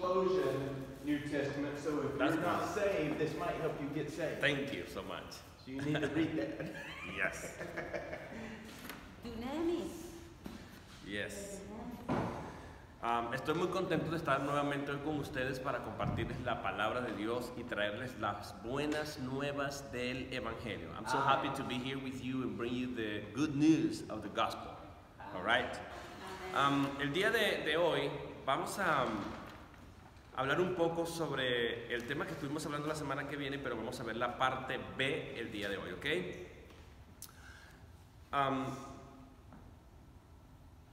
explosion New Testament, so if That's you're not nice. saved, this might help you get saved. Thank you so much. So you need to read that. Yes. Dunamis. Yes. Estoy muy contento de estar nuevamente hoy con ustedes para compartirles la palabra de Dios y traerles las buenas nuevas del Evangelio. I'm so happy to be here with you and bring you the good news of the gospel. All right. El día de hoy vamos a hablar un poco sobre el tema que estuvimos hablando la semana que viene, pero vamos a ver la parte B el día de hoy, ¿ok?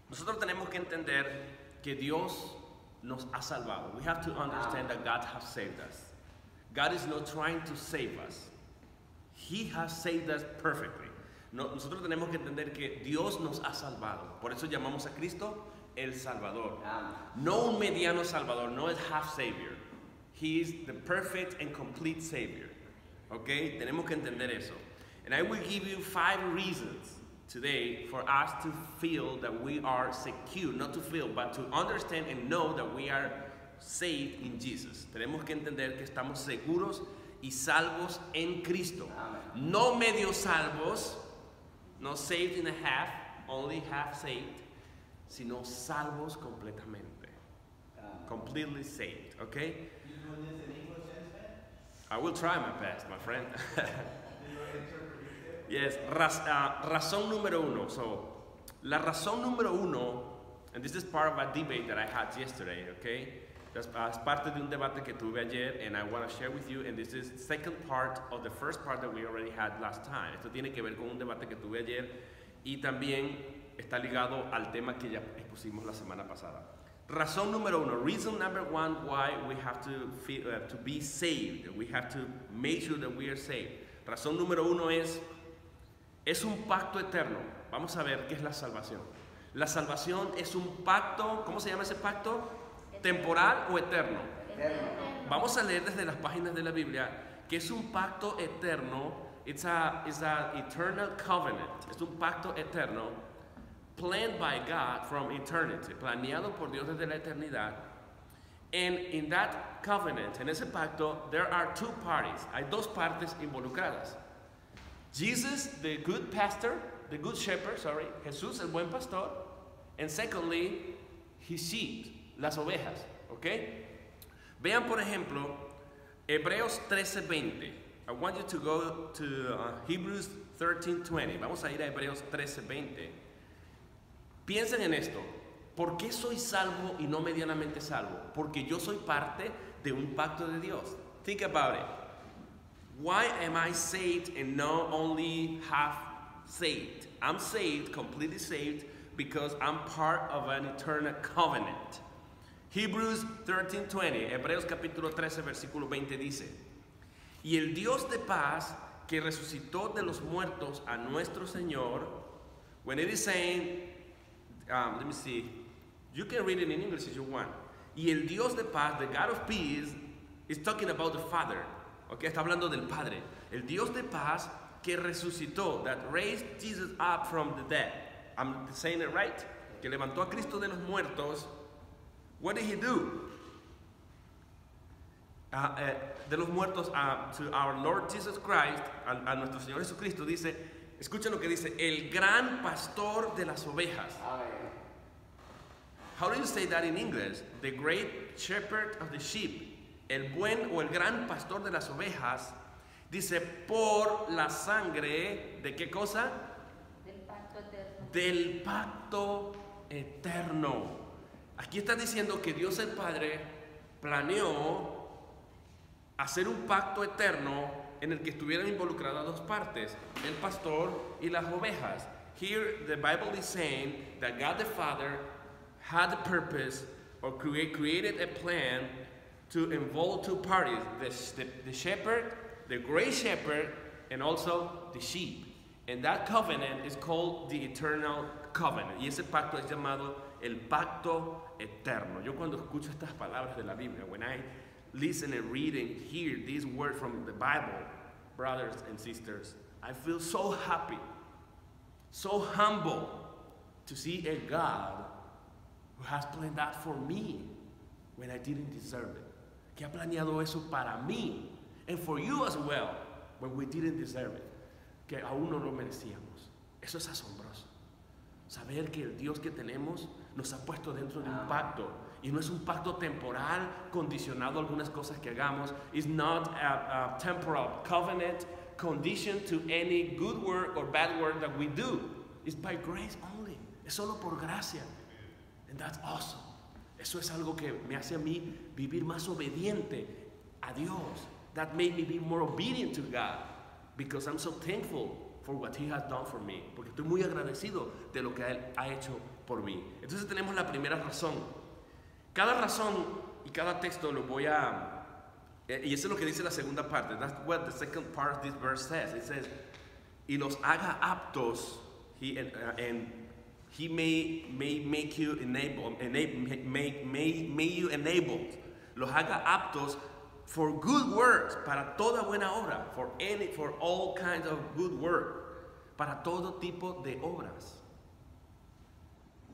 Nosotros tenemos que entender que Dios nos ha salvado. We have to understand that God has saved us. God is not trying to save us. He has saved us perfectly. Nosotros tenemos que entender que Dios nos ha salvado. Por eso llamamos a Cristo el Salvador. No un mediano Salvador, no es half Savior. He is the perfect and complete Savior. Okay? Tenemos que entender eso. And I will give you 5 reasons today for us to feel that we are secure, not to feel, but to understand and know that we are saved in Jesus. Tenemos que entender que estamos seguros y salvos en Cristo. No medio salvos, no saved in a half, only half saved, sino salvos completamente. Completely saved, okay? You doing this in English instead? I will try my best, my friend. Yes, razón número uno. So, la razón número uno, and this is part of a debate that I had yesterday, okay? Es parte de un debate que tuve ayer, and I want to share with you, and this is the second part of the first part that we already had last time. Esto tiene que ver con un debate que tuve ayer, y también está ligado al tema que ya expusimos la semana pasada. Razón número uno, reason number one why we have to be saved. We have to make sure that we are saved. Razón número uno es un pacto eterno. Vamos a ver qué es la salvación. La salvación es un pacto, ¿cómo se llama ese pacto? ¿Temporal o eterno? Vamos a leer desde las páginas de la Biblia que es un pacto eterno. It's a eternal covenant. Es un pacto eterno planned by God from eternity, planeado por Dios desde la eternidad. And in that covenant, en ese pacto, there are 2 parties. Hay 2 partes involucradas. Jesus, the good pastor, the good shepherd, Jesús, el buen pastor, and secondly, his sheep, las ovejas, ¿ok? Vean, por ejemplo, Hebreos 13:20. I want you to go to Hebrews 13:20. Vamos a ir a Hebreos 13:20. Piensen en esto. ¿Por qué soy salvo y no medianamente salvo? Porque yo soy parte de un pacto de Dios. Think about it. Why am I saved and not only half saved? I'm saved, completely saved, because I'm part of an eternal covenant. Hebrews 13:20, Hebreos capítulo 13, versículo 20 dice: Y el Dios de paz que resucitó de los muertos a nuestro Señor, when it is saying, let me see, you can read it in English if you want. Y el Dios de paz, the God of peace, is talking about the Father. Okay, está hablando del Padre. El Dios de paz que resucitó, that raised Jesus up from the dead. I'm saying it right? Que levantó a Cristo de los muertos. What did he do? De los muertos to our Lord Jesus Christ, a nuestro Señor Jesucristo, dice, escuchen lo que dice, el gran pastor de las ovejas. How do you say that in English? The great shepherd of the sheep. El buen o el gran pastor de las ovejas, dice, por la sangre, ¿de qué cosa? Del pacto eterno. Del pacto eterno. Aquí está diciendo que Dios el Padre planeó hacer un pacto eterno en el que estuvieran involucradas 2 partes, el pastor y las ovejas. Here the Bible is saying that God the Father had the purpose or created a plan to involve 2 parties, the shepherd, the great shepherd, and also the sheep. And that covenant is called the eternal covenant. Y ese pacto es llamado el pacto eterno. Yo cuando escucho estas palabras de la Biblia, when I listen and read and hear these words from the Bible, brothers and sisters, I feel so happy, so humble to see a God who has planned that for me. when I didn't deserve it. Que ha planeado eso para mí, and for you as well, when we didn't deserve it. Que aún no lo merecíamos. Eso es asombroso. Saber que el Dios que tenemos nos ha puesto dentro de un pacto. Y no es un pacto temporal condicionado a algunas cosas que hagamos. It's not a temporal covenant conditioned to any good work or bad work that we do. It's by grace only. Es solo por gracia. And that's awesome. Eso es algo que me hace a mí vivir más obediente a Dios. That made me be more obedient to God. Because I'm so thankful for what He has done for me. Porque estoy muy agradecido de lo que Él ha hecho por mí. Entonces tenemos la primera razón. Cada razón y cada texto lo voy a... Y eso es lo que dice la segunda parte. That's what the second part of this verse says. It says, y los haga aptos, and He may make you may you enabled. Los haga aptos for good works, para toda buena obra, for all kinds of good work, para todo tipo de obras.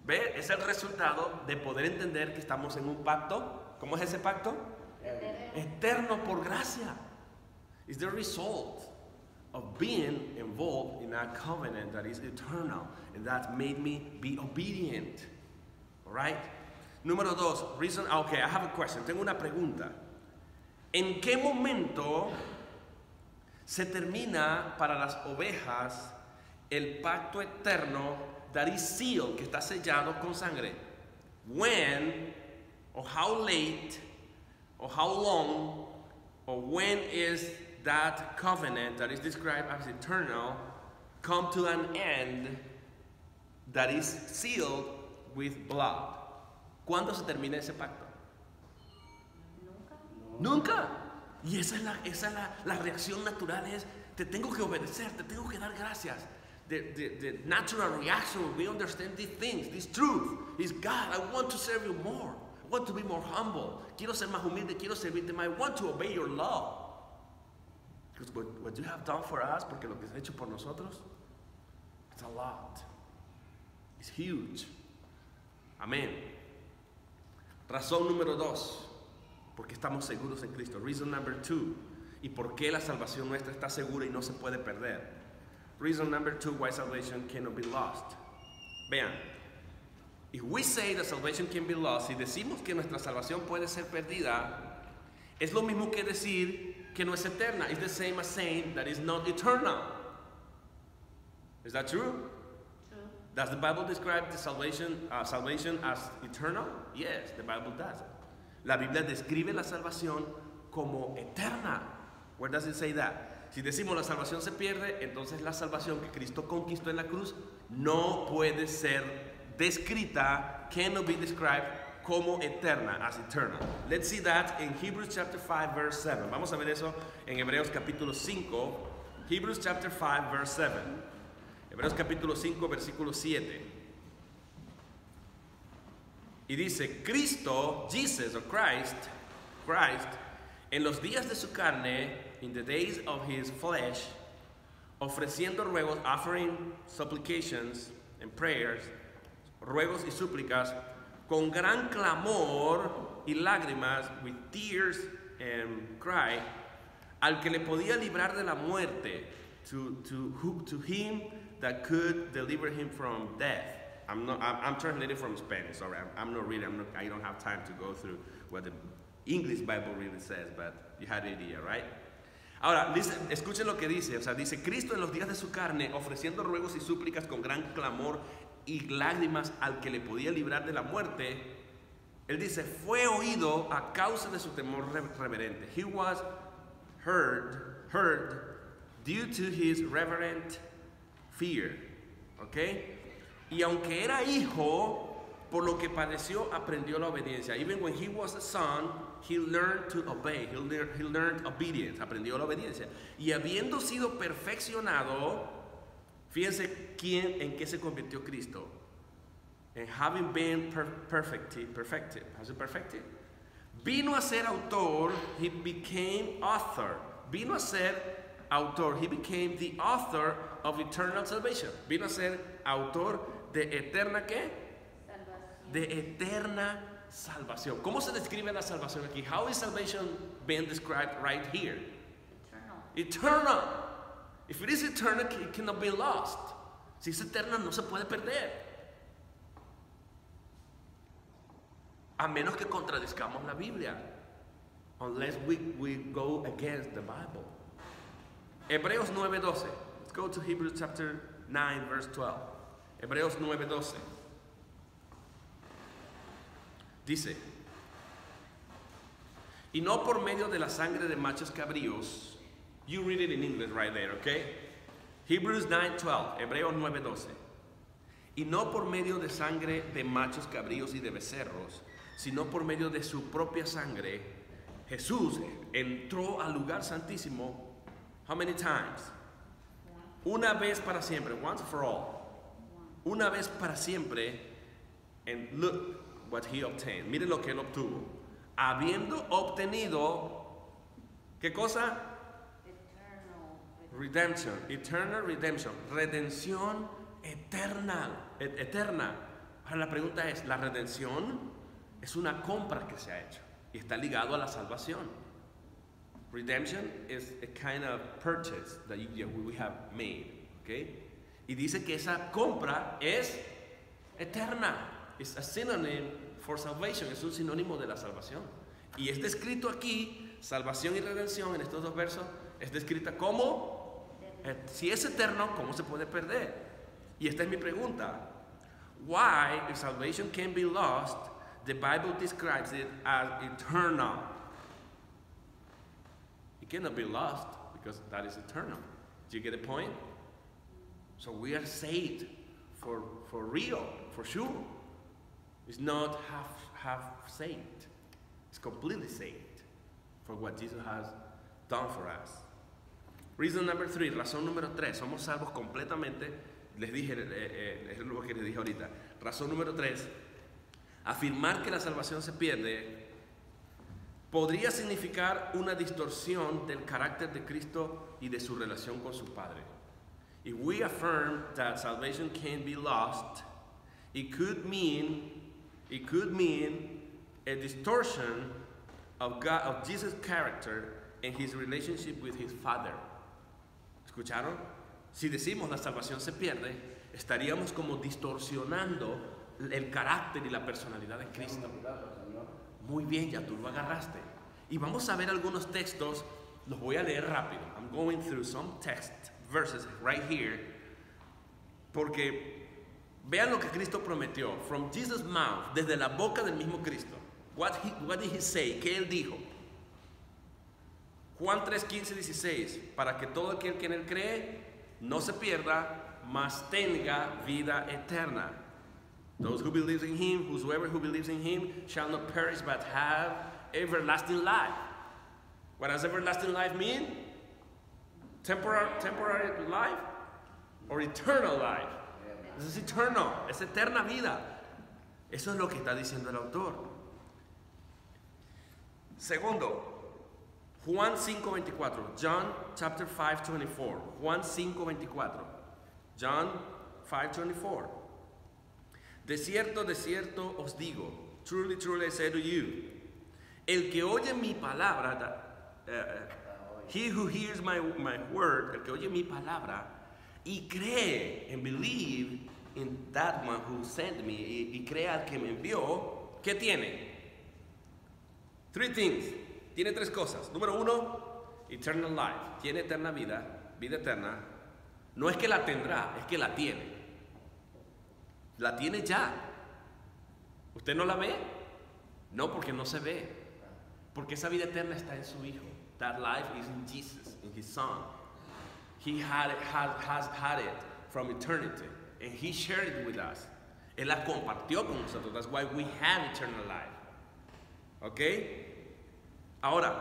¿Ve? Es el resultado de poder entender que estamos en un pacto. ¿Cómo es ese pacto? Eterno por gracia. It's the result of being involved in a covenant that is eternal and that made me be obedient. All right? Número dos, reason. Okay, I have a question. Tengo una pregunta. ¿En qué momento se termina para las ovejas el pacto eterno that is sealed, que está sellado con sangre? When, or how late, or how long, or when is that covenant that is described as eternal come to an end that is sealed with blood? ¿Cuándo se termina ese pacto? Nunca. Y esa es la reacción natural, es te tengo que obedecer, te tengo que dar gracias. The natural reaction when we understand these things, this truth, is God, I want to serve you more. I want to be more humble. Quiero ser más humilde, quiero servirte más. I want to obey your law. Because what you have done for us, porque lo que has hecho por nosotros, it's a lot. It's huge. Amén. Razón número dos, porque estamos seguros en Cristo. Reason number two, y por qué la salvación nuestra está segura y no se puede perder. Reason number two why salvation cannot be lost. Vean, if we say that salvation can be lost, si decimos que nuestra salvación puede ser perdida, es lo mismo que decir que no es eterna. It's the same as saying that it's not eternal. Is that true? True. Does the Bible describe the salvation as eternal? Yes, the Bible does. La Biblia describe la salvación como eterna. Where does it say that? Si decimos la salvación se pierde, entonces la salvación que Cristo conquistó en la cruz no puede ser descrita, cannot be described como eterna, as eternal. Let's see that in Hebrews chapter 5 verse 7. Vamos a ver eso en Hebreos capítulo 5, Hebrews chapter 5 verse 7. Hebreos capítulo 5 versículo 7. Y dice, Cristo, Jesus or Christ, en los días de su carne, in the days of his flesh, ofreciendo ruegos, offering supplications and prayers, ruegos y súplicas, con gran clamor y lágrimas, with tears and cry, al que le podía librar de la muerte, to him that could deliver him from death. I'm translating from Spanish, sorry, I'm not reading, I don't have time to go through what the English Bible really says, but you had an idea, right? Ahora, escuchen lo que dice, o sea, dice, Cristo en los días de su carne, ofreciendo ruegos y súplicas con gran clamor y lágrimas al que le podía librar de la muerte, él dice, fue oído a causa de su temor reverente. He was heard due to his reverent fear, ¿ok? Y aunque era hijo, por lo que padeció, aprendió la obediencia. Even when he was a son, he learned to obey. He learned obedience. Aprendió la obediencia. Y habiendo sido perfeccionado, fíjense en qué se convirtió Cristo. And having been perfected. Has it perfected? Vino a ser autor. He became author. Vino a ser autor. He became the author of eternal salvation. Vino a ser autor de eterna ¿qué? Salvación. De eterna salvación. ¿Cómo se describe la salvación aquí? How is salvation being described right here? Eternal. Eternal. If it is eternal, it cannot be lost. Si es eterna, no se puede perder. A menos que contradizcamos la Biblia. Unless we go against the Bible. Hebreos 9:12. Let's go to Hebrews chapter 9, verse 12. Hebreos 9:12. Dice, y no por medio de la sangre de machos cabríos. You read it in English right there, okay? Hebrews 9:12, Hebreos 9:12. Y no por medio de sangre de machos cabríos y de becerros, sino por medio de su propia sangre, Jesús entró al lugar santísimo. How many times? Una vez para siempre, once for all. Una vez para siempre. And look what he obtained. Mire lo que él obtuvo. Habiendo obtenido, ¿qué cosa? Redemption, eternal redemption, redención eterna. Ahora la pregunta es, ¿la redención es una compra que se ha hecho y está ligado a la salvación? Redemption is a kind of purchase that we have made, okay? Y dice que esa compra es eterna. It's a synonym for salvation, es un sinónimo de la salvación. Y es descrito aquí, salvación y redención en estos dos versos, es descrita como, si es eterno, ¿cómo se puede perder? Y esta es mi pregunta. Why, if salvation can be lost, the Bible describes it as eternal? It cannot be lost because that is eternal. Do you get the point? So we are saved for real, for sure. It's not half saved. It's completely saved for what Jesus has done for us. Reason number 3, razón número 3, somos salvos completamente. Les dije, es lo que les dije ahorita. Razón número 3, afirmar que la salvación se pierde podría significar una distorsión del carácter de Cristo y de su relación con su Padre. If we affirm that salvation can be lost, it could mean a distortion of Jesus' character and his relationship with his Father. ¿Escucharon? Si decimos la salvación se pierde, estaríamos como distorsionando el carácter y la personalidad de Cristo. Muy bien, ya tú lo agarraste. Y vamos a ver algunos textos, los voy a leer rápido. I'm going through some text verses right here, porque vean lo que Cristo prometió. From Jesus' mouth, desde la boca del mismo Cristo. What did he say? ¿Qué él dijo? Juan 3:15-16, para que todo aquel que en él cree no se pierda, mas tenga vida eterna. Those who believe in him, whosoever who believes in him, shall not perish but have everlasting life. What does everlasting life mean? Temporary life or eternal life? This is eternal, es eterna vida. Eso es lo que está diciendo el autor. Segundo, Juan 5:24, John chapter 5:24, Juan 5:24, John 5:24. De cierto, os digo, truly, truly I say to you, el que oye mi palabra, he who hears my word, el que oye mi palabra, y cree, and believe in that one who sent me, y cree al que me envió, ¿qué tiene? 3 things. Tiene 3 cosas. Número 1, eternal life. Tiene eterna vida, vida eterna. No es que la tendrá, es que la tiene. La tiene ya. ¿Usted no la ve? No, porque no se ve. Porque esa vida eterna está en su Hijo. That life is in Jesus, in His Son. He has had it from eternity. And He shared it with us. Él la compartió con nosotros. That's why we have eternal life. ¿Ok? Ahora,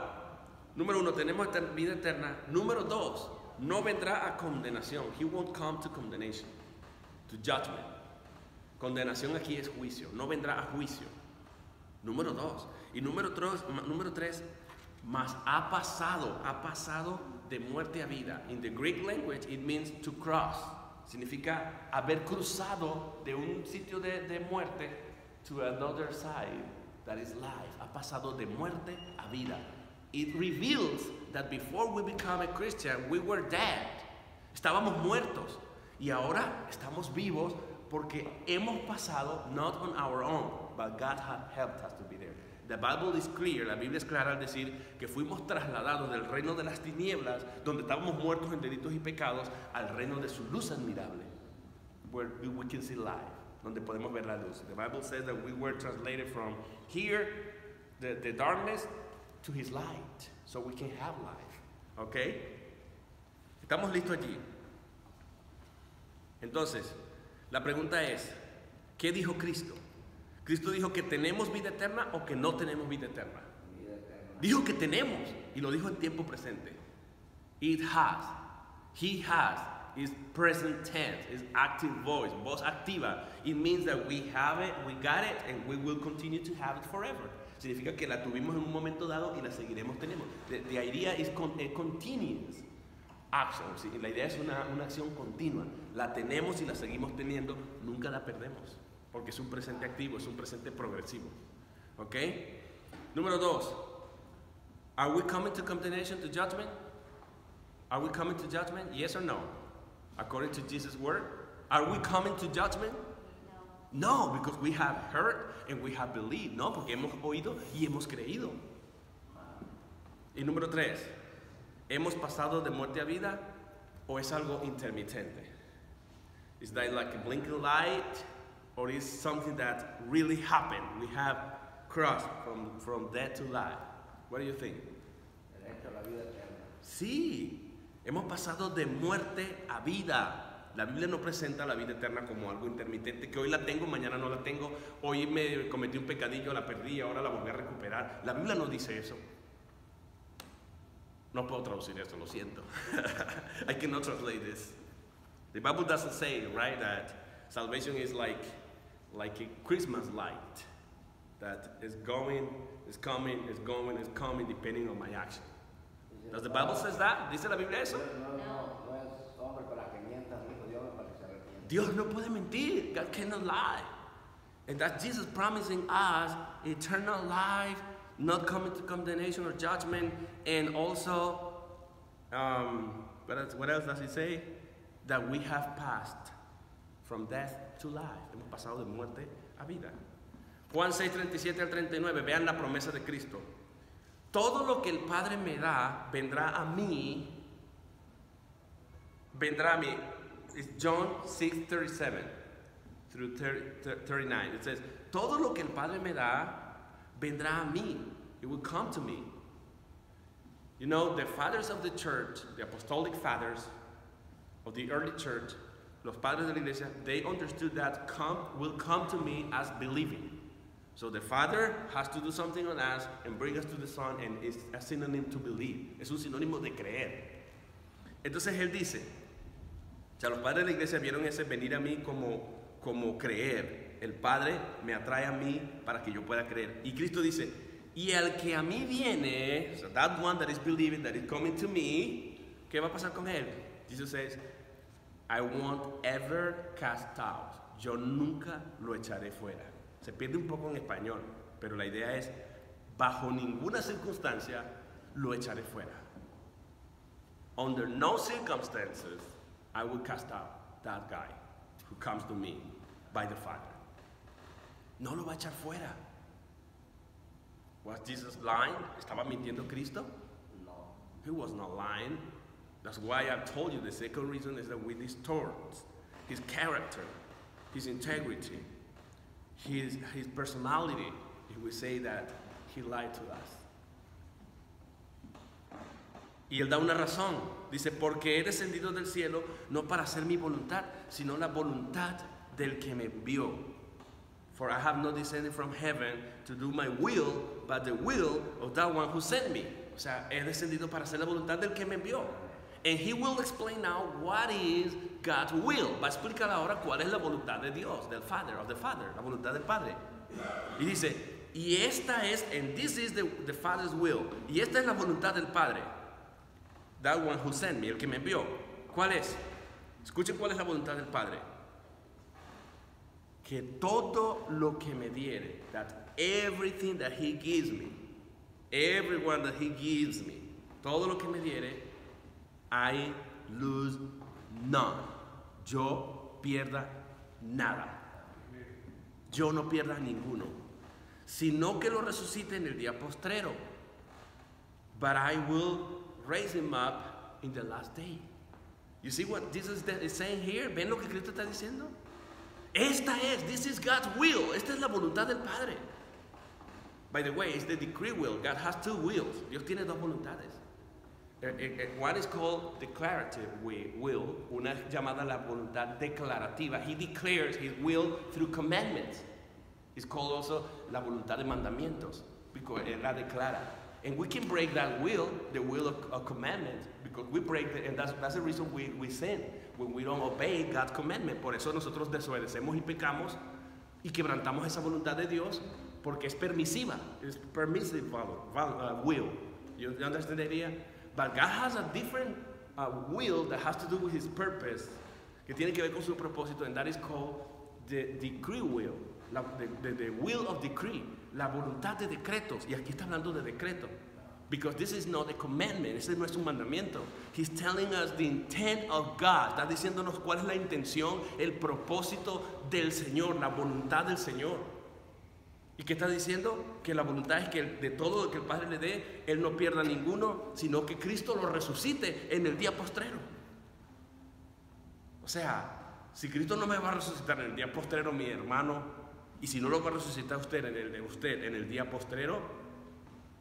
número 1, tenemos vida eterna. Número 2, no vendrá a condenación. He won't come to condemnation, to judgment. Condenación aquí es juicio. No vendrá a juicio. Número 2. Y número 3, mas ha pasado de muerte a vida. In the Greek language, it means to cross. Significa haber cruzado de un sitio de muerte to another side that is life. Ha pasado de muerte a vida. It reveals that before we become a Christian, we were dead. Estábamos muertos. Y ahora estamos vivos porque hemos pasado not on our own, but God has helped us to be there. The Bible is clear, la Biblia es clara al decir que fuimos trasladados del reino de las tinieblas, donde estábamos muertos en delitos y pecados, al reino de su luz admirable, where we can see life, donde podemos ver la luz. The Bible says that we were translated from here, the darkness, to His light, so we can have life. ¿Ok? Estamos listos allí. Entonces, la pregunta es, ¿qué dijo Cristo? ¿Cristo dijo que tenemos vida eterna o que no tenemos vida eterna? Dijo que tenemos, y lo dijo en tiempo presente. It has. He has. Is present tense. Is active voice. Voz activa. It means that we have it, we got it, and we will continue to have it forever. Significa que la tuvimos en un momento dado y la seguiremos teniendo. The idea is a continuous action. ¿Sí? La idea es una acción continua. La tenemos y la seguimos teniendo, nunca la perdemos. Porque es un presente activo, es un presente progresivo. ¿Ok? Número 2. Are we coming to condemnation, to judgment? Are we coming to judgment? Yes or no? According to Jesus' word. Are we coming to judgment? No, because we have heard and we have believed. No, porque hemos oído y hemos creído. Y número 3. ¿Hemos pasado de muerte a vida o es algo intermitente? Is that like a blinking light? Or is something that really happened? We have crossed from death to life. What do you think? Sí, hemos pasado de muerte a vida. La Biblia no presenta la vida eterna como algo intermitente, que hoy la tengo, mañana no la tengo, hoy me cometí un pecadillo, la perdí, ahora la volví a recuperar. La Biblia no dice eso. No puedo traducir esto, lo siento. I cannot translate this. The Bible doesn't say, right, that salvation is like a Christmas light that is going, is coming, is going, is coming, depending on my action. Does the Bible says that? ¿Dice la Biblia eso? Dios no puede mentir. God cannot lie. And that's Jesus promising us eternal life, not coming to condemnation or judgment, and also, what else does he say? That we have passed from death to life. Hemos pasado de muerte a vida. Juan 6:37 al 39, vean la promesa de Cristo. Todo lo que el Padre me da, vendrá a mí. Vendrá a mí. It's John 6:37 through 39. It says, todo lo que el Padre me da, vendrá a mí. It will come to me. You know, the fathers of the church, the apostolic fathers of the early church, los padres de la iglesia, they understood that will come to me as believing. So the Father has to do something on us and bring us to the Son, and it's a synonym to believe. Es un sinónimo de creer. Entonces él dice, o sea, los padres de la iglesia vieron ese venir a mí como creer. El Padre me atrae a mí para que yo pueda creer. Y Cristo dice, y el que a mí viene, so that one that is believing, that is coming to me, ¿qué va a pasar con él? Jesus says, I won't ever cast out. Yo nunca lo echaré fuera. Se pierde un poco en español, pero la idea es, bajo ninguna circunstancia lo echaré fuera. Under no circumstances, I will cast out that guy who comes to me by the Father. No lo va a echar fuera. Was Jesus lying? ¿Estaba mintiendo Cristo? No. He was not lying. That's why I told you the second reason is that we distort his character, his integrity, his personality, if we say that he lied to us. Y él da una razón. Dice, porque he descendido del cielo no para hacer mi voluntad, sino la voluntad del que me envió. For I have not descended from heaven to do my will, but the will of that one who sent me. O sea, he descendido para hacer la voluntad del que me envió. And he will explain now what is God's will. Va a explicar ahora cuál es la voluntad de Dios, del Father, of the Father, la voluntad del Padre. Y dice, y esta es, and this is the Father's will. Y esta es la voluntad del Padre. That one who sent me, el que me envió. ¿Cuál es? Escuchen cuál es la voluntad del Padre. Que todo lo que me diere, that everything that he gives me, everyone that he gives me, todo lo que me diere, I lose none. Yo pierda nada. Yo no pierda ninguno, sino que lo resucite en el día postrero. But I will raise him up in the last day. You see what Jesus is saying here? ¿Ven lo que Cristo está diciendo? This is God's will. Esta es la voluntad del Padre. By the way, it's the decree will. God has two wills. Dios tiene dos voluntades. One is called declarative will. Una es llamada la voluntad declarativa. He declares his will through commandments. It's called also la voluntad de mandamientos, because él la declara. And we can break that will, the will of commandments, because we break it, and that's the reason we sin, when we don't obey God's commandment. Por eso nosotros desobedecemos y pecamos y quebrantamos esa voluntad de Dios, porque es permisiva, es permissive will. You understand the idea? But God has a different will that has to do with his purpose, que tiene que ver con su propósito, and that is called the decree will, the will of decree, la voluntad de decretos. Y aquí está hablando de decreto, because this is not a commandment, ese no es un mandamiento. He's telling us the intent of God, está diciéndonos cuál es la intención, el propósito del Señor, la voluntad del Señor. ¿Y qué está diciendo? Que la voluntad es que de todo lo que el Padre le dé, Él no pierda ninguno, sino que Cristo lo resucite en el día postrero. O sea, si Cristo no me va a resucitar en el día postrero, mi hermano, y si no lo va a resucitar usted en el día postrero,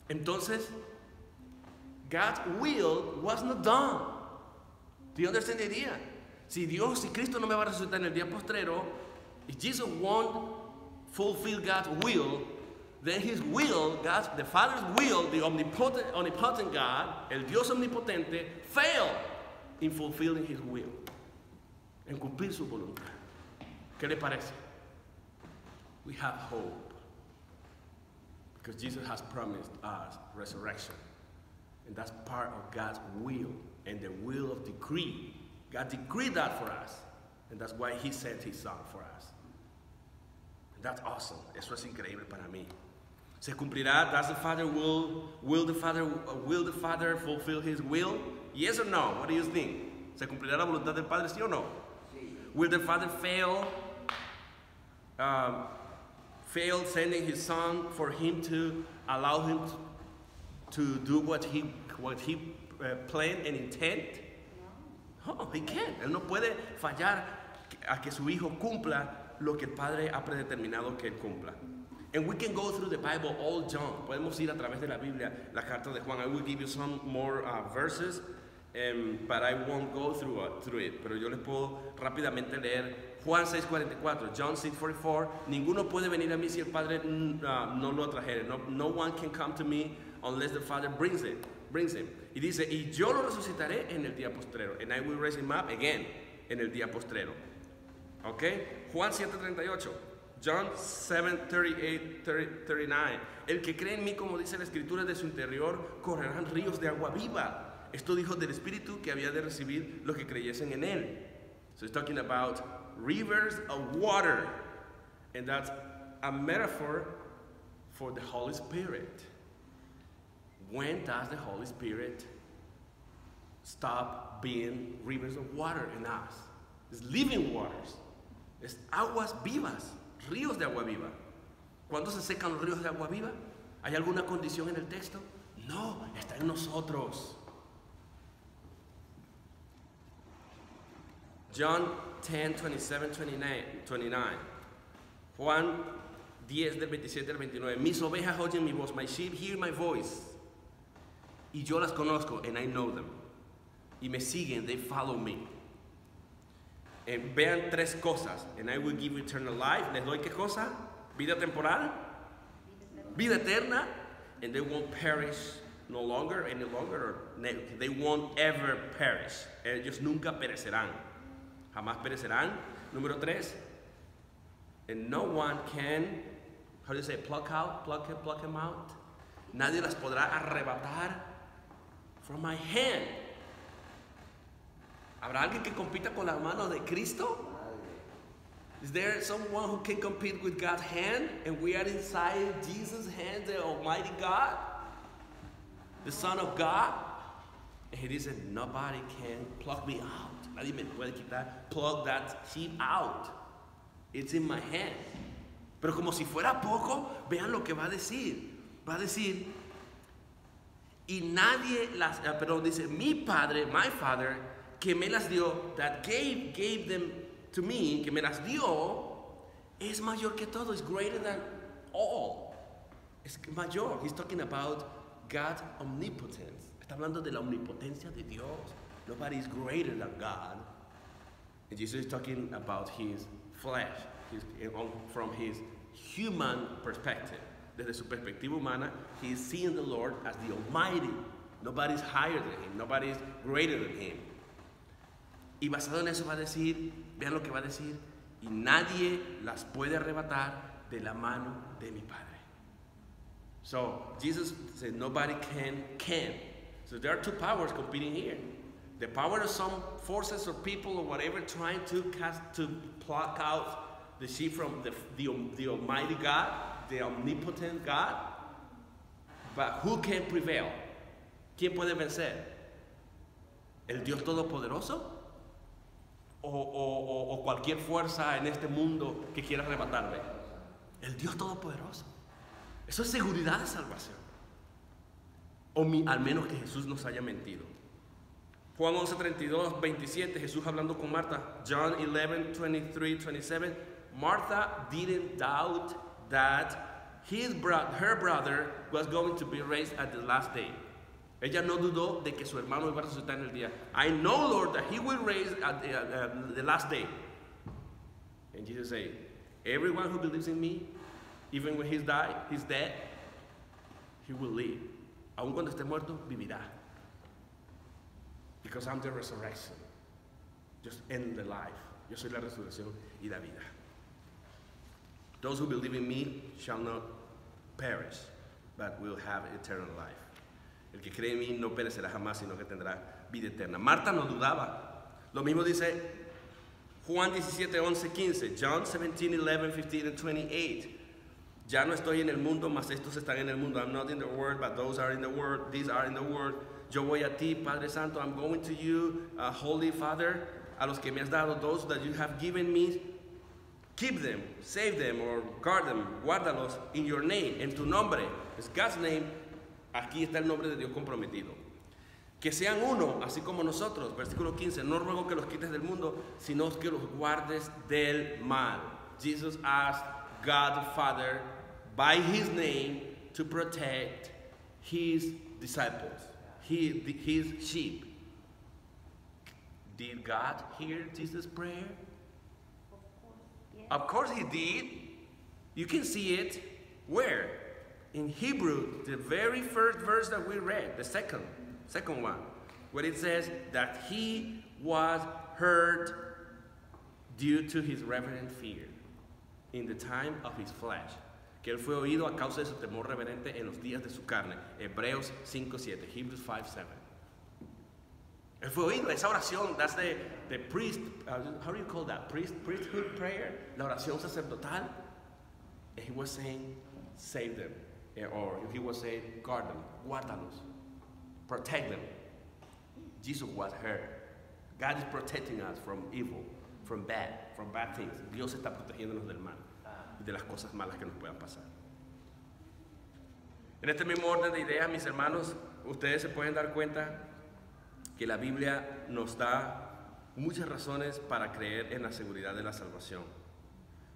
entonces, God's will was not done. Do you understand the idea? Si Cristo no me va a resucitar en el día postrero, if Jesus won't fulfill God's will, then his will, the Father's will, the omnipotent God, el Dios omnipotente, failed in fulfilling his will, en cumplir su voluntad. ¿Qué le parece? We have hope, because Jesus has promised us resurrection, and that's part of God's will and the will of decree. God decreed that for us, and that's why he sent his Son for us. That's awesome. Eso es increíble para mí. Se cumplirá. Does the Father will the Father fulfill his will? Yes or no? What do you think? ¿Se cumplirá la voluntad del Padre, sí o no? Sí. Will the Father fail sending his Son for him to allow him to do what he planned and intent? No, he can't. Él no puede fallar a que su hijo cumpla lo que el Padre ha predeterminado que él cumpla. And we can go through the Bible, all John. Podemos ir a través de la Biblia, la carta de Juan. I will give you some more verses, but I won't go through it. Pero yo les puedo rápidamente leer Juan 6:44, John 6:44. Ninguno puede venir a mí si el Padre no lo atrajere. No one can come to me unless the Father brings him. Y dice, y yo lo resucitaré en el día postrero. And I will raise him up again en el día postrero. Okay? Juan 7:38, John 7:38-39. El que cree en mí, como dice la Escritura, de su interior correrán ríos de agua viva. Esto dijo del Espíritu que había de recibir los que creyesen en él. So he's talking about rivers of water, and that's a metaphor for the Holy Spirit. When does the Holy Spirit stop being rivers of water in us? It's living waters. Es aguas vivas, ríos de agua viva. ¿Cuándo se secan los ríos de agua viva? ¿Hay alguna condición en el texto? No, está en nosotros. John 10:27-29. Juan 10 del 27 al 29. Mis ovejas oyen mi voz. My sheep hear my voice. Y yo las conozco, and I know them. Y me siguen, they follow me. Vean tres cosas. And I will give you eternal life. ¿Les doy qué cosa? Vida temporal, vida eterna, and they won't perish no longer, any longer, or they won't ever perish. Ellos nunca perecerán, jamás perecerán. Número 3, and no one can, how do you say, pluck them out. Nadie las podrá arrebatar from my hand. ¿Habrá alguien que compita con la mano de Cristo? Is there someone who can compete with God's hand? And we are inside Jesus' hand, the Almighty God, the Son of God. And he said, nobody can pluck me out. Nadie me puede quitar, plug that sheep out. It's in my hand. Pero como si fuera poco, vean lo que va a decir. Va a decir, y nadie las, perdón, dice, mi Padre, my Father, que me las dio, that gave them to me, que me las dio, es mayor que todo, is greater than all. Es mayor. He's talking about God's omnipotence. Está hablando de la omnipotencia de Dios. Nobody is greater than God. And Jesus is talking about his flesh, from his human perspective. Desde su perspectiva humana, he is seeing the Lord as the Almighty. Nobody is higher than him. Nobody is greater than him. Y basado en eso va a decir, vean lo que va a decir, y nadie las puede arrebatar de la mano de mi Padre. So Jesus said nobody can. So there are two powers competing here. The power of some forces or people or whatever trying to pluck out the sheep from the Almighty God, the omnipotent God. But who can prevail? ¿Quién puede vencer? ¿El Dios Todopoderoso? O cualquier fuerza en este mundo que quiera arrebatarle. El Dios Todopoderoso. Eso es seguridad de salvación. Al menos que Jesús nos haya mentido. Juan 11:32, 27, Jesús hablando con Marta. John 11:23, 27. Martha didn't doubt that her brother was going to be raised at the last day. Ella no dudó de que su hermano iba a resucitar en el día. I know, Lord, that he will raise at the last day. And Jesus said, everyone who believes in me, even when he's dead, he will live. Aun cuando esté muerto, vivirá. Because I'm the resurrection. Just end the life. Yo soy la resurrección y la vida. Those who believe in me shall not perish, but will have eternal life. El que cree en mí no perecerá jamás, sino que tendrá vida eterna. Marta no dudaba. Lo mismo dice Juan 17:11-15, John 17:11-15 and 28. Ya no estoy en el mundo, mas estos están en el mundo. I'm not in the world, but those are in the world. These are in the world. Yo voy a ti, Padre Santo. I'm going to you, Holy Father. A los que me has dado, those that you have given me, keep them, save them, or guard them. Guárdalos in your name, en tu nombre. It's God's name. Aquí está el nombre de Dios comprometido. Que sean uno, así como nosotros. Versículo 15. No ruego que los quites del mundo, sino que los guardes del mal. Jesus asked God the Father by his name to protect his disciples, his sheep. Did God hear Jesus' prayer? Yes. Of course he did. You can see it. Where? In Hebrew, the very first verse that we read, the second one, where it says that he was heard due to his reverent fear in the time of his flesh. Que él fue oído a causa de su temor reverente en los días de su carne. Hebreos 5:7, Hebrews 5:7. Él fue oído, esa oración, that's the priest, how do you call that? Priesthood prayer, la oración sacerdotal. And he was saying, save them. Or he was saying, guard them, guárdalos, protect them. Jesus was heard. God is protecting us from evil, from bad things. Dios está protegiéndonos del mal y de las cosas malas que nos puedan pasar. En este mismo orden de ideas, mis hermanos, ustedes se pueden dar cuenta que la Biblia nos da muchas razones para creer en la seguridad de la salvación.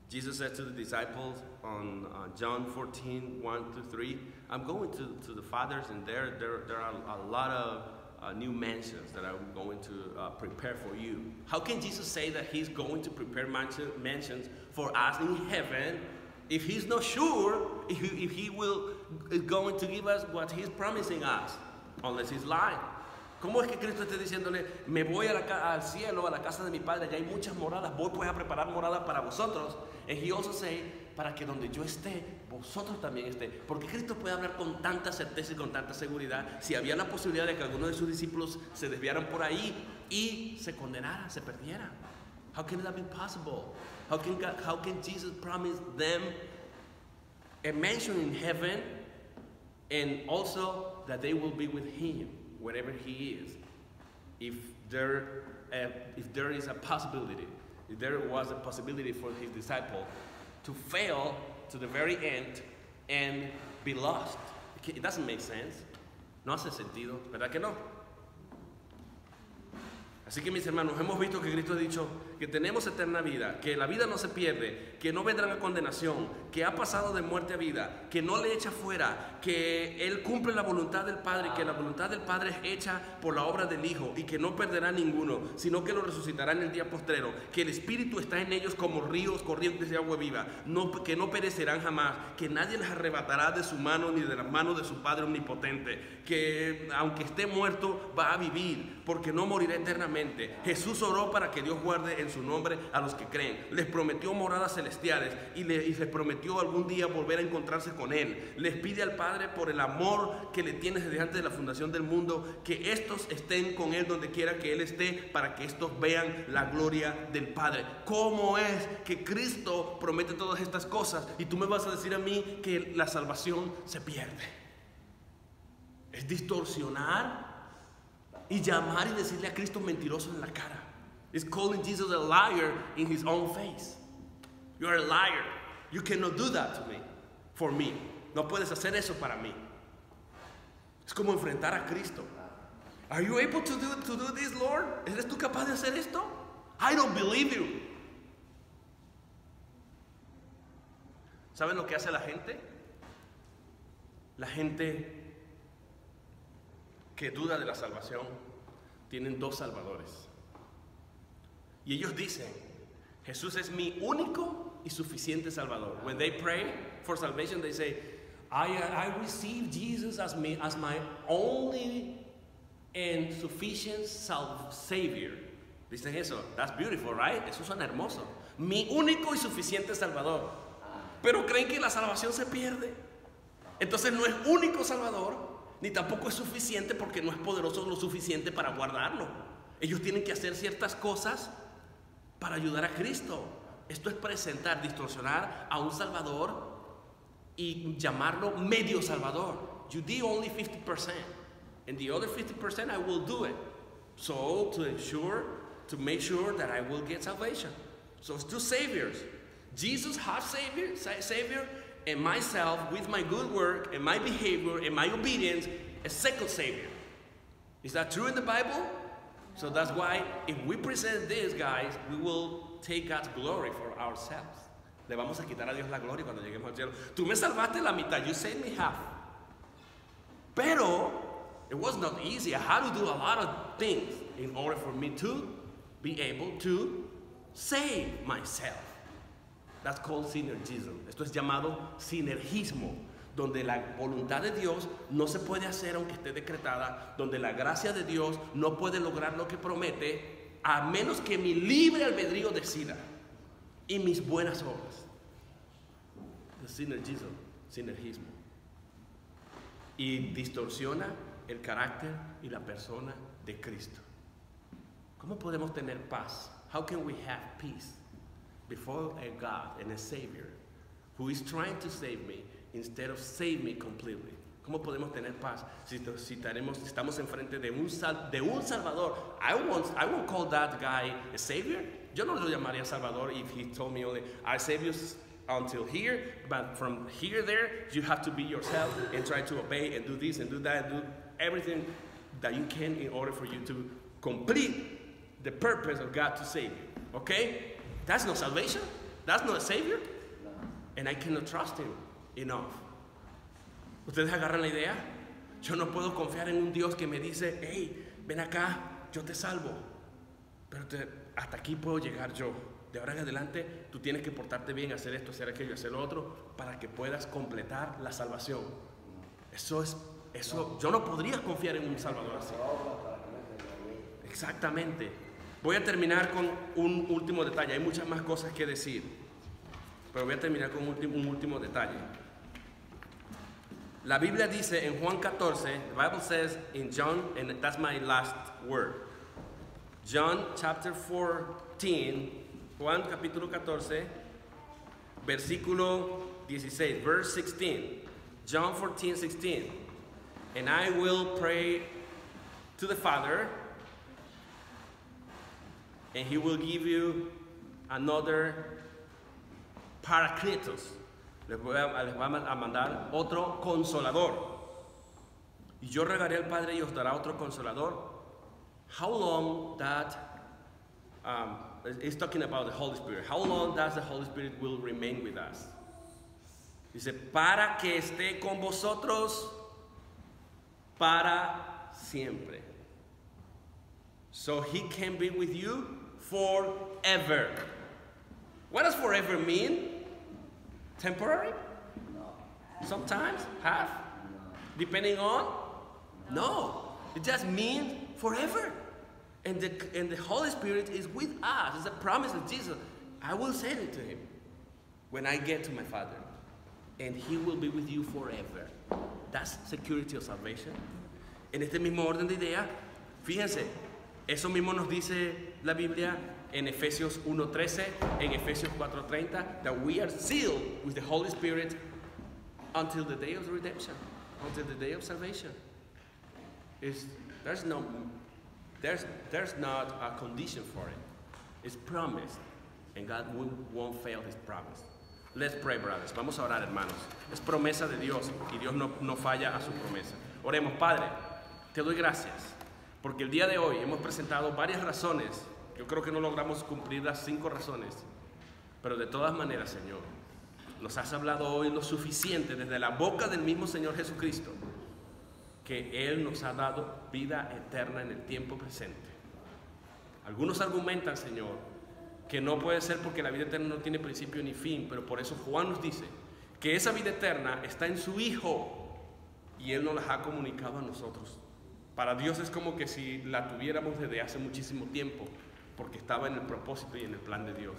Jesus said to the disciples on John 14:1-3, I'm going to the fathers, and there are a lot of new mansions that I'm going to prepare for you. How can Jesus say that he's going to prepare mansions for us in heaven if he's not sure if he is going to give us what he's promising us, unless he's lying? ¿Cómo es que Cristo está diciéndole, me voy al cielo, a la casa de mi Padre, ya hay muchas moradas, voy pues a preparar moradas para vosotros? And he also say, para que donde yo esté, vosotros también esté. Porque Cristo puede hablar con tanta certeza y con tanta seguridad si había la posibilidad de que algunos de sus discípulos se desviaran por ahí y se condenaran, se perdieran. How can that be possible? How can Jesus promise them a mansion in heaven and also that they will be with him wherever he is? If there is a possibility, if there was a possibility for his disciple to fail to the very end and be lost. It doesn't make sense. No hace sentido, ¿verdad que no? Así que mis hermanos, hemos visto que Cristo ha dicho que tenemos eterna vida, que la vida no se pierde, que no vendrán a condenación, que ha pasado de muerte a vida, que no le echa fuera, que Él cumple la voluntad del Padre, que la voluntad del Padre es hecha por la obra del Hijo y que no perderá ninguno, sino que lo resucitará en el día postrero, que el Espíritu está en ellos como ríos corrientes de agua viva, que no perecerán jamás, que nadie les arrebatará de su mano ni de la mano de su Padre omnipotente, que aunque esté muerto va a vivir porque no morirá eternamente. Jesús oró para que Dios guarde en su nombre a los que creen. Les prometió moradas celestiales y les prometió algún día volver a encontrarse con Él. Les pide al Padre por el amor que le tiene desde antes de la fundación del mundo, que estos estén con Él donde quiera que Él esté, para que estos vean la gloria del Padre. ¿Cómo es que Cristo promete todas estas cosas y tú me vas a decir a mí que la salvación se pierde? Es distorsionar y llamar y decirle a Cristo mentiroso en la cara. It's calling Jesus a liar in his own face. You are a liar. You cannot do that to me, for me. No puedes hacer eso para mí. Es como enfrentar a Cristo. Are you able to do this, Lord? ¿Eres tú capaz de hacer esto? I don't believe you. ¿Saben lo que hace la gente? La gente que duda de la salvación tienen dos salvadores. Y ellos dicen, Jesús es mi único y suficiente salvador. When they pray for salvation, they say, I receive Jesus as my only and sufficient Savior. Dicen eso. That's beautiful, right? Eso suena hermoso. Mi único y suficiente salvador. Pero creen que la salvación se pierde. Entonces no es único salvador, ni tampoco es suficiente porque no es poderoso lo suficiente para guardarlo. Ellos tienen que hacer ciertas cosas para ayudar a Cristo. Esto es presentar, distorsionar a un Salvador y llamarlo medio Salvador. You did only 50%, and the other 50% I will do it. So to make sure that I will get salvation. So it's two saviors. Jesus half savior, and myself, with my good work and my behavior and my obedience, a second Savior. Is that true in the Bible? So that's why if we present this, guys, we will take God's glory for ourselves. Le vamos a quitar a Dios la gloria cuando lleguemos al cielo. Tú me salvaste la mitad, you saved me half. Pero it was not easy. I had to do a lot of things in order for me to be able to save myself. That's called synergism. Esto es llamado sinergismo, donde la voluntad de Dios no se puede hacer aunque esté decretada, donde la gracia de Dios no puede lograr lo que promete, a menos que mi libre albedrío decida y mis buenas obras. The sinergismo. Y distorsiona el carácter y la persona de Cristo. ¿Cómo podemos tener paz? How can we have peace before a God and a Savior who is trying to save me instead of save me completely? ¿Cómo podemos tener paz si estamos enfrente de un Salvador? I won't call that guy a Savior. Yo no lo llamaría Salvador if he told me only, I save you until here, but from here there, you have to be yourself and try to obey and do this and do that and do everything that you can in order for you to complete the purpose of God to save you. Okay? That's not salvation. That's not a Savior. And I cannot trust Him enough. ¿Ustedes agarran la idea? Yo no puedo confiar en un Dios que me dice, hey, ven acá, yo te salvo. Pero hasta aquí puedo llegar yo. De ahora en adelante, tú tienes que portarte bien, hacer esto, hacer aquello, hacer lo otro, para que puedas completar la salvación. Eso, yo no podría confiar en un Salvador así. Exactamente. Voy a terminar con un último detalle. Hay muchas más cosas que decir, pero voy a terminar con un último detalle. La Biblia dice en Juan 14, the Bible says in John, and that's my last word. John chapter 14, Juan capítulo 14, versículo 16, verse 16. John 14, 16. And I will pray to the Father, and He will give you another Paracletos. Les voy a mandar otro consolador. Y yo regaré al Padre y os dará otro consolador. How long that, it's talking about the Holy Spirit. How long does the Holy Spirit will remain with us? Dice, para que esté con vosotros para siempre. So He can be with you forever. What does forever mean? Temporary? Sometimes? Half? Depending on? No. It just means forever. And the Holy Spirit is with us. It's a promise of Jesus. I will send it to Him when I get to my Father. And He will be with you forever. That's security of salvation. En este mismo orden de idea, fíjense, eso mismo nos dice la Biblia en Efesios 1:13, en Efesios 4:30, that we are sealed with the Holy Spirit until the day of redemption, until the day of salvation. There's not a condition for it. It's promised, and God won't fail His promise. Let's pray, brothers. Vamos a orar, hermanos. Es promesa de Dios y Dios no falla a su promesa. Oremos. Padre, te doy gracias porque el día de hoy hemos presentado varias razones. Yo creo que no logramos cumplir las 5 razones, pero de todas maneras, Señor, nos has hablado hoy lo suficiente desde la boca del mismo Señor Jesucristo, que Él nos ha dado vida eterna en el tiempo presente. Algunos argumentan, Señor, que no puede ser porque la vida eterna no tiene principio ni fin, pero por eso Juan nos dice que esa vida eterna está en su Hijo y Él nos la ha comunicado a nosotros. Para Dios es como que si la tuviéramos desde hace muchísimo tiempo, porque estaba en el propósito y en el plan de Dios.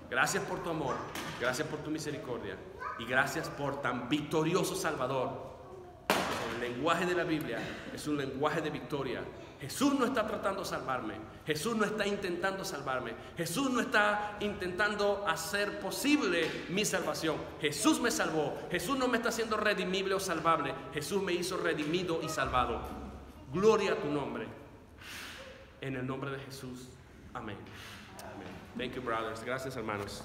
Gracias por tu amor, gracias por tu misericordia y gracias por tan victorioso Salvador. El lenguaje de la Biblia es un lenguaje de victoria. Jesús no está tratando de salvarme, Jesús no está intentando salvarme, Jesús no está intentando hacer posible mi salvación. Jesús me salvó, Jesús no me está haciendo redimible o salvable, Jesús me hizo redimido y salvado. Gloria a tu nombre, en el nombre de Jesús. Amén. Amén. Thank you, brothers. Gracias, hermanos.